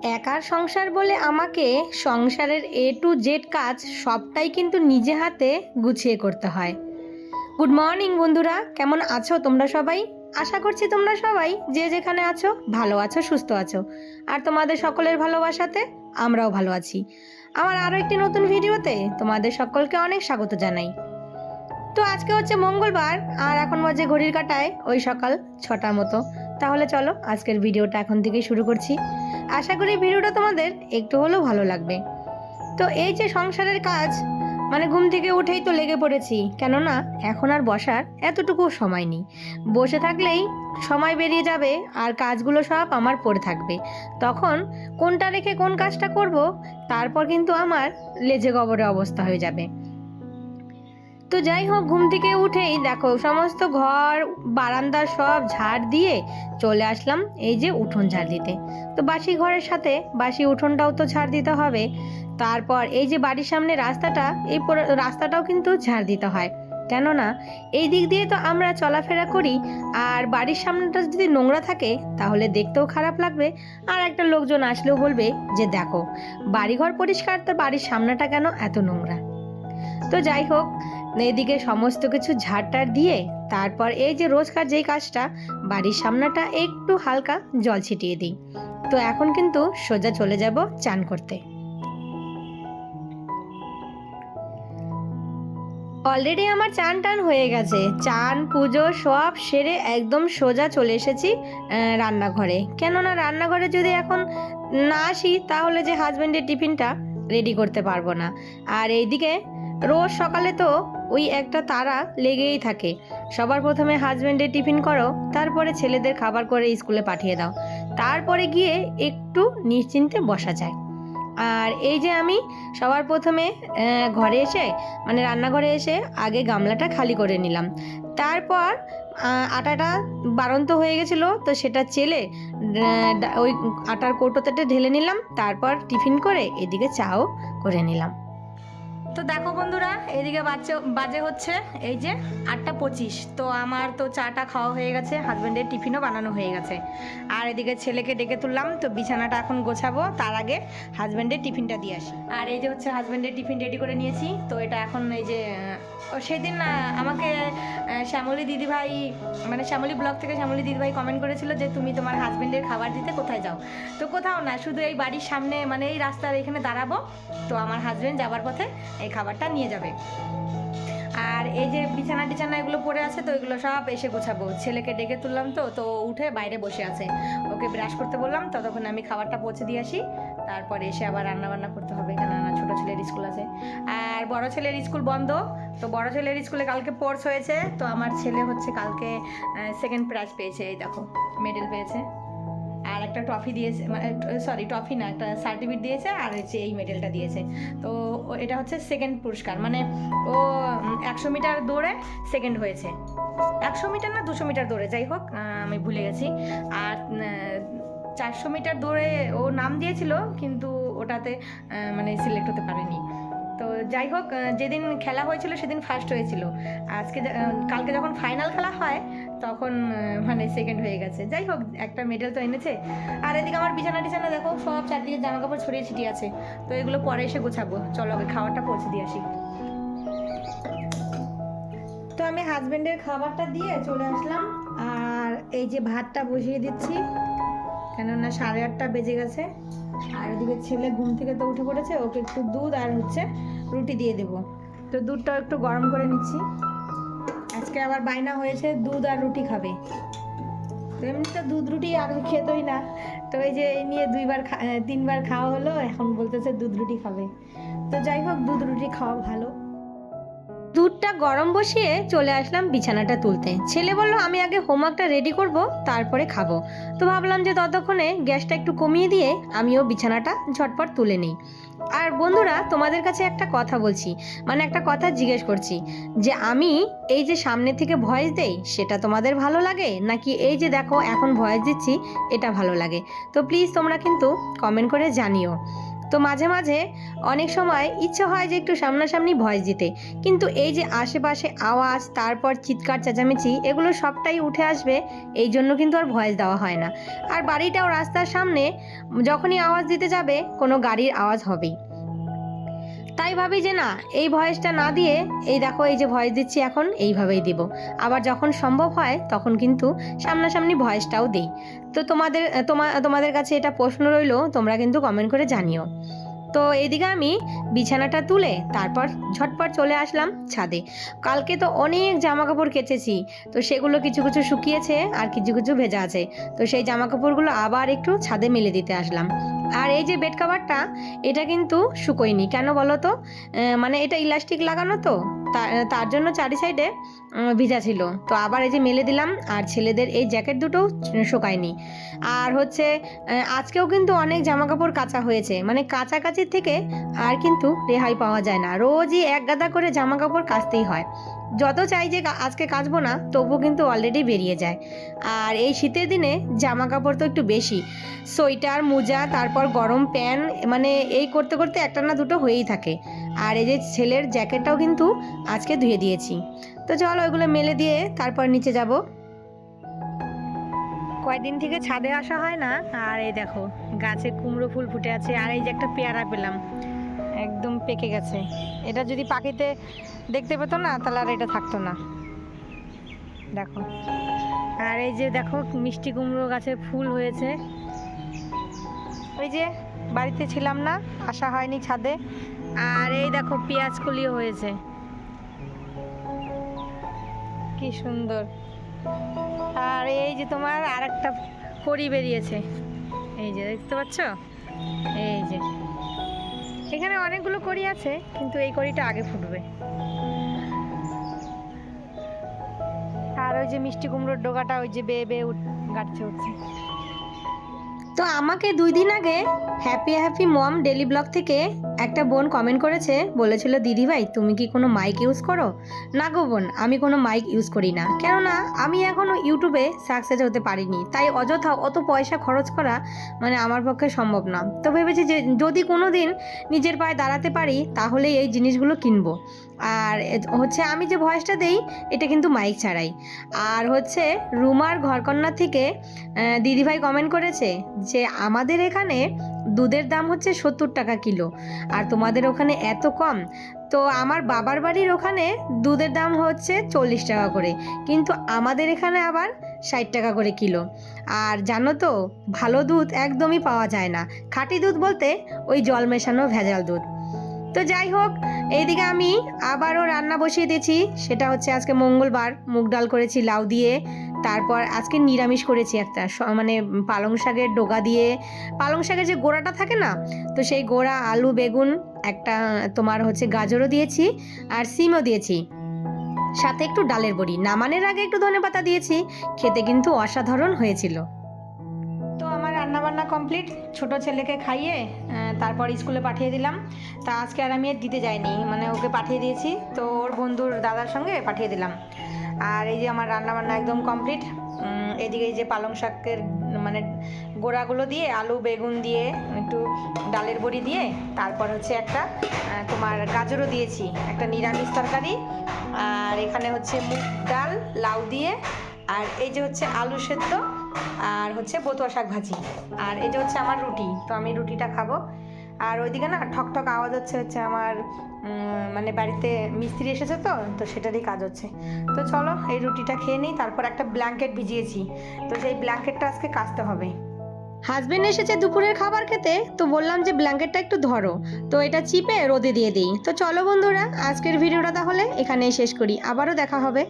একার সংসার বলে আমাকে সংসারের A to Z কাজ সবটাই কিন্তু নিজে হাতে গুছিয়ে করতে হয়। গুড মর্নিং বন্ধুরা, কেমন আছো তোমরা সবাই? আশা করছি তোমরা সবাই যে যেখানে আছো ভালো আছো, সুস্থ আছো। আর তোমাদের সকলের ভালোবাসাতে আমরাও ভালো আছি। আমার আরও একটি নতুন ভিডিওতে তোমাদের সকলকে অনেক স্বাগত জানাই। তো আজকে হচ্ছে মঙ্গলবার, আর এখন বাজে ঘড়ির কাঁটায় ওই সকাল 6টার মতো। তাহলে চলো আজকের ভিডিওটা এখন থেকেই শুরু করছি। আশা করি ভিডিওটা তোমাদের একটু হলেও ভালো লাগবে। তো এই যে সংসারের কাজ, মানে ঘুম থেকে উঠেই তো লেগে পড়েছি, কেননা এখন আর বসার এতটুকু সময় নেই। বসে থাকলেই সময় বেরিয়ে যাবে আর কাজগুলো সব আমার পড়ে থাকবে। তখন কোনটা রেখে কোন কাজটা করব, তারপর কিন্তু আমার লেজে গবরে অবস্থা হয়ে যাবে। তো যাই হোক, ঘুম থেকে উঠেই দেখো সমস্ত ঘর বারান্দা সব ঝাড় দিয়ে চলে আসলাম এই যে উঠোন ঝাড় দিতে। তো বাসি ঘরের সাথে বাসি উঠোনটাও তো ঝাড় দিতে হবে। তারপর এই যে বাড়ির সামনে রাস্তাটা, এই পুরো রাস্তাটাও কিন্তু ঝাড় দিতে হয়, কেননা এই দিক দিয়ে তো আমরা চলাফেরা করি। আর বাড়ির সামনেটা যদি নোংরা থাকে তাহলে দেখতেও খারাপ লাগবে, আর একটা লোকজন আসলেও বলবে যে দেখো বাড়িঘর পরিষ্কার, তো বাড়ির সামনেটা কেন এত নোংরা। তো যাই হোক, এদিকে সমস্ত কিছু ঝাড়টাড় দিয়ে তারপর এই যে রোজকার যেই কাজটা, বাড়ির সামনেটা একটু হালকা জল ছিটিয়ে দিই। তো এখন কিন্তু সোজা চলে যাব চান করতে। অলরেডি আমার চান টান হয়ে গেছে, চান পুজো সব সেরে একদম সোজা চলে এসেছি রান্নাঘরে। কেননা রান্নাঘরে যদি এখন না আসি তাহলে যে হাজব্যান্ডের টিফিনটা রেডি করতে পারবো না। আর এইদিকে রোজ সকালে তো ওই একটা তাড়া লেগেই থাকে, সবার প্রথমে হাজব্যান্ডের টিফিন করো, তারপরে ছেলেদের খাবার করে স্কুলে পাঠিয়ে দাও, তারপরে গিয়ে একটু নিশ্চিন্তে বসা যায়। আর এই যে আমি সবার প্রথমে ঘরে এসে, মানে রান্নাঘরে এসে আগে গামলাটা খালি করে নিলাম। তারপর আটাটা বাড়ন্ত হয়ে গেছিলো, তো সেটা চেলে ওই আটার কৌটোতে ঢেলে নিলাম। তারপর টিফিন করে এদিকে চাও করে নিলাম। তো দেখো বন্ধুরা, এদিকে বাজে হচ্ছে এই যে 8টা 25। তো আমার তো চাটা খাওয়া হয়ে গেছে, হাজব্যান্ডের টিফিনও বানানো হয়ে গেছে। আর এদিকে ছেলেকে ডেকে তুললাম, তো বিছানাটা এখন গোছাবো, তার আগে হাজব্যান্ডের টিফিনটা দিয়ে আসি। আর এই যে হচ্ছে হাজব্যান্ডের টিফিন রেডি করে নিয়েছি। তো এটা এখন এই যে সেদিন আমাকে শ্যামলী দিদিভাই, মানে শ্যামলী ব্লগ থেকে শ্যামলী দিদিভাই কমেন্ট করেছিল যে তুমি তোমার হাজব্যান্ডের খাবার দিতে কোথায় যাও। তো কোথাও না, শুধু এই বাড়ির সামনে, মানে এই রাস্তার এখানে দাঁড়াবো, তো আমার হাজব্যান্ড যাবার পথে এই খাবারটা নিয়ে যাবে। আর এই যে বিছানা টিছানা এগুলো পড়ে আছে, তো এগুলো সব এসে গোছাবো। ছেলেকে ডেকে তুললাম, তো উঠে বাইরে বসে আছে, ওকে ব্রাশ করতে বললাম, ততক্ষণ আমি খাবারটা পৌঁছে দিয়ে আসি। তারপরে এসে আবার রান্না বান্না করতে হবে, কেননা ছোটো ছেলের স্কুল আছে। আর বড় ছেলের স্কুল বন্ধ। তো বড় ছেলের স্কুলে কালকে স্পোর্টস হয়েছে, তো আমার ছেলে হচ্ছে কালকে সেকেন্ড প্রাইজ পেয়েছে, এই দেখো মেডেল পেয়েছে। আর একটা ট্রফি দিয়েছে, মানে সরি ট্রফি না, একটা সার্টিফিকেট দিয়েছে, আর হচ্ছে এই মেডেলটা দিয়েছে। তো এটা হচ্ছে সেকেন্ড পুরস্কার, মানে ও 100 মিটার দৌড়ে সেকেন্ড হয়েছে। 100 মিটার না 200 মিটার দৌড়ে, যাই হোক আমি ভুলে গেছি। আর 400 মিটার দৌড়ে ও নাম দিয়েছিল, কিন্তু ওটাতে মানে সিলেক্ট হতে পারেনি। তো যাই হোক, যেদিন খেলা হয়েছিল সেদিন ফার্স্ট হয়েছিল, কালকে যখন ফাইনাল খেলা হয় তখন মানে সেকেন্ড হয়ে গেছে। যাই হোক, একটা মেডেল তো এনেছে। আর এদিকে আমার বিছানা টিছানা দেখো সব চারদিকে জামা কাপড় ছড়িয়ে ছিটিয়ে আছে, তো এগুলো পরে এসে গোছাবো। চলো আগে খাবারটা পৌঁছে দিয়ে আসি। তো আমি হাজব্যান্ডের খাবারটা দিয়ে চলে আসলাম, আর এই যে ভাতটা বসিয়ে দিচ্ছি, কেননা 8:30 বেজে গেছে। আর এদিকে ছেলে ঘুম থেকে তো উঠে পড়েছে, ওকে একটু দুধ আর হচ্ছে রুটি দিয়ে দেবো। তো দুধটা একটু গরম করে নিচ্ছি, আজকে আবার বায়না হয়েছে দুধ আর রুটি খাবে। তো এমনিতে দুধ রুটি আগে খেতই না, তো এই যে এই নিয়ে 3বার খাওয়া হলো, এখন বলতেছে দুধ রুটি খাবে। তো যাই হোক, দুধ রুটি খাওয়া ভালো। দুধটা গরম বসিয়ে চলে আসলাম বিছানাটা তুলতে। ছেলে বলল আমি আগে হোমওয়ার্কটা রেডি করব, তারপরে খাবো। তো ভাবলাম যে ততক্ষণে গ্যাসটা একটু কমিয়ে দিয়ে আমিও বিছানাটা ঝটপট তুলে নিই। আর বন্ধুরা, তোমাদের কাছে একটা কথা বলছি, মানে একটা কথা জিজ্ঞেস করছি, যে আমি এই যে সামনে থেকে ভয়েস দেই সেটা তোমাদের ভালো লাগে, নাকি এই যে দেখো এখন ভয়েস দিচ্ছি এটা ভালো লাগে? তো প্লিজ তোমরা কিন্তু কমেন্ট করে জানিও। তো মাঝে মাঝে অনেক সময় ইচ্ছে হয় যে একটু সামনাসামনি ভয়েস দিতে, কিন্তু এই যে আশেপাশে আওয়াজ, তারপর চিৎকার চেঁচামেচি, এগুলো সবটাই উঠে আসবে, এই জন্য কিন্তু আর ভয়েস দেওয়া হয় না। আর বাড়িটাও রাস্তার সামনে, যখনই আওয়াজ দিতে যাবে কোনো গাড়ির আওয়াজ হবেই। তাই ভাবি যে না, এই ভয়েসটা না দিয়ে, এই দেখো এই যে ভয়েস দিচ্ছি এখন, এইভাবেই দিব। আবার যখন সম্ভব হয় তখন কিন্তু সামনাসামনি ভয়েসটাও দিই। তো তোমাদের কাছে এটা প্রশ্ন রইলো, তোমরা কিন্তু কমেন্ট করে জানিও। তো এইদিকে আমি বিছানাটা তুলে তারপর ঝটপট চলে আসলাম ছাদে। কালকে তো অনেক জামা কাপড় কেচেছি, তো সেগুলো কিছু কিছু শুকিয়েছে আর কিছু কিছু ভেজা আছে। তো সেই জামা কাপড়গুলো আবার একটু ছাদে মেলে দিতে আসলাম। আর এই যে বেড কাভারটা, এটা কিন্তু শুকোয়নি, কেন বলো তো? মানে এটা ইলাস্টিক লাগানো, তো তার জন্য চারি সাইডে ভিজা ছিল। তো আবার এই যে মেলে দিলাম। আর ছেলেদের এই জ্যাকেট দুটোও শুকায়নি। আর হচ্ছে আজকেও কিন্তু অনেক জামা কাপড় কাচা হয়েছে, মানে কাছাকাছির থেকে আর কিন্তু রেহাই পাওয়া যায় না। রোজই এক গাদা করে জামা কাপড় কাচতেই হয়। যত চাই যে আজকে কাচবো না, তবু কিন্তু অলরেডি বেরিয়ে যায়। আর এই শীতের দিনে জামা কাপড় তো একটু বেশি, সোয়েটার, মোজা, তারপর গরম প্যান্ট, মানে এই করতে করতে একটা না দুটো হয়েই থাকে। আর এই যে ছেলের জ্যাকেটটাও কিন্তু আজকে ধুয়ে দিয়েছি। তো চলো ওইগুলো মেলে দিয়ে তারপর নিচে যাব। কয়েকদিন থেকে ছাদে আসা হয় না। আর এই দেখো গাছে কুমড়ো ফুল ফুটে আছে। আর এই যে একটা পেয়ারা পেলাম, একদম পেকে গেছে। এটা যদি পাখিতে দেখতে পেতো না, তাহলে আর এটা থাকতো না। দেখো, আর এই যে দেখো মিষ্টি কুমড়ো গাছে ফুল হয়েছে। ওই যে বাড়িতে ছিলাম না, আসা হয়নি ছাদে। আর এই দেখো পেঁয়াজ কলিও হয়েছে, কি সুন্দর। আর এই যে তোমার আর একটা কড়ি বেরিয়েছে, এই যে দেখতে পাচ্ছ, এই যে এখানে অনেকগুলো কড়ি আছে, কিন্তু এই কড়িটা আগে ফুটবে। আর ওই যে মিষ্টি কুমড়োর ডোকাটা ওই যে বেয়ে বেয়ে গাছে উঠছে। তো আমাকে 2 দিন আগে হ্যাপি হ্যাপি মম ডেলি ব্লগ থেকে একটা বোন কমেন্ট করেছে, বলেছিল দিদি ভাই তুমি কি কোনো মাইক ইউজ করো? না গো বোন, আমি কোনো মাইক ইউজ করি না, কেননা আমি এখনও ইউটিউবে সাকসেস হতে পারিনি। তাই অযথা অত পয়সা খরচ করা মানে আমার পক্ষে সম্ভব না। তো ভেবেছি যে যদি কোনো দিন নিজের পায়ে দাঁড়াতে পারি, তাহলেই এই জিনিসগুলো কিনবো। আর হচ্ছে আমি যে ভয়েসটা দেই, এটা কিন্তু মাইক ছাড়াই। আর হচ্ছে রুমার ঘরকন্যা থেকে দিদিভাই কমেন্ট করেছে যে আমাদের এখানে দুধের দাম হচ্ছে 70 টাকা কিলো, আর তোমাদের ওখানে এত কম। তো আমার বাবার বাড়ির ওখানে দুধের দাম হচ্ছে 40 টাকা করে, কিন্তু আমাদের এখানে আবার 60 টাকা করে কিলো। আর জানো তো, ভালো দুধ একদমই পাওয়া যায় না। খাঁটি দুধ বলতে ওই জল মেশানো ভেজাল দুধ। তো যাই হোক, এইদিকে আমি আবারও রান্না বসিয়ে দিয়েছি। সেটা হচ্ছে আজকে মঙ্গলবার, মুগ ডাল করেছি লাউ দিয়ে। তারপর আজকে নিরামিষ করেছি একটা, মানে পালং শাকের ডগা দিয়ে, পালং শাকের যে গোড়াটা থাকে না, তো সেই গোড়া, আলু, বেগুন, একটা তোমার হচ্ছে গাজরও দিয়েছি, আর সিমও দিয়েছি, সাথে একটু ডালের বড়ি। নামানোর আগে একটু ধনেপাতা দিয়েছি। খেতে কিন্তু অসাধারণ হয়েছিল। তো আমার রান্নাবান্না কমপ্লিট, ছোট ছেলেকে খাইয়ে তারপর স্কুলে পাঠিয়ে দিলাম। তা আজকে আর আমি দিতে যাইনি, মানে ওকে পাঠিয়ে দিয়েছি, তো ওর বন্ধুর দাদার সঙ্গে পাঠিয়ে দিলাম। আর এই যে আমার রান্নাবান্না একদম কমপ্লিট। এদিকে এই যে পালং শাকের মানে গোড়াগুলো দিয়ে, আলু বেগুন দিয়ে, একটু ডালের বড়ি দিয়ে, তারপর হচ্ছে একটা তোমার গাজরও দিয়েছি, একটা নিরামিষ তরকারি। আর এখানে হচ্ছে মুগ ডাল লাউ দিয়ে, আর এই যে হচ্ছে আলু সেদ্ধ, আর হচ্ছে বতুয়া শাক ভাজি। আর এই যে হচ্ছে আমার রুটি, তো আমি রুটিটা খাবো। আর ওইদিকে না ঠকঠক আওয়াজ হচ্ছে আমার মানে বাড়িতে মিস্ত্রি এসেছে, তো সেটারই কাজ হচ্ছে। তো চলো এই রুটিটা খেয়ে নিই। তারপর একটা ব্ল্যাঙ্কেট ভিজিয়েছি, তো সেই ব্ল্যাঙ্কেটটা আজকে কাচতে হবে। হাজবেন্ড এসেছে দুপুরের খাবার খেতে, তো বললাম যে ব্ল্যাঙ্কেটটা একটু ধরো, তো এটা চিপে রোদে দিয়ে দিই। তো চলো বন্ধুরা, আজকের ভিডিওটা তাহলে এখানেই শেষ করি, আবারও দেখা হবে।